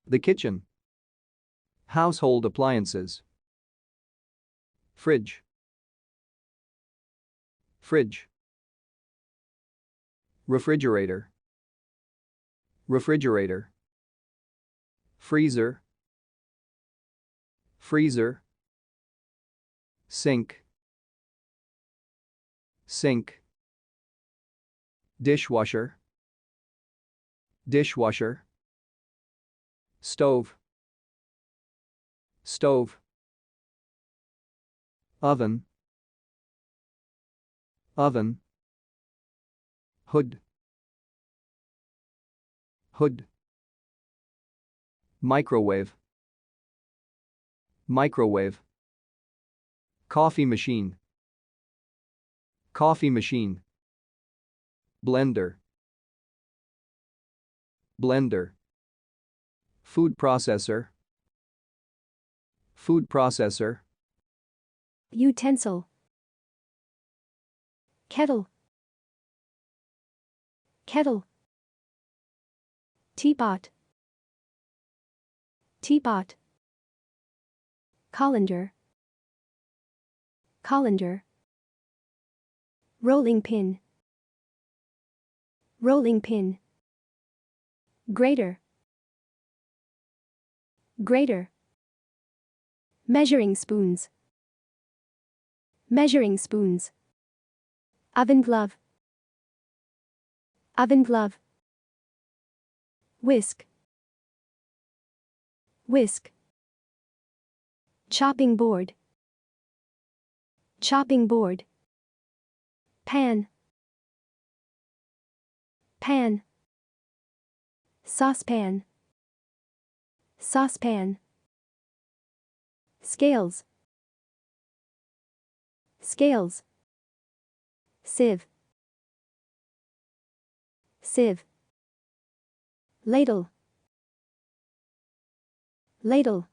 The kitchen. Household appliances. Fridge. Fridge. Refrigerator. Refrigerator. Freezer. Freezer. Sink. Sink. Dishwasher. Dishwasher. Stove. Stove. Oven. Oven. Hood. Hood. Microwave. Microwave. Coffee machine. Coffee machine. Blender. Blender. Food processor. Food processor. Utensil. Kettle. Kettle. Teapot. Teapot. Colander. Colander. Rolling pin. Rolling pin. Grater. Grater. Measuring spoons. Measuring spoons. Oven glove. Oven glove. Whisk. Whisk. Chopping board. Chopping board. Pan. Pan. Saucepan. Saucepan. Scales. Scales. Sieve. Sieve. Ladle. Ladle.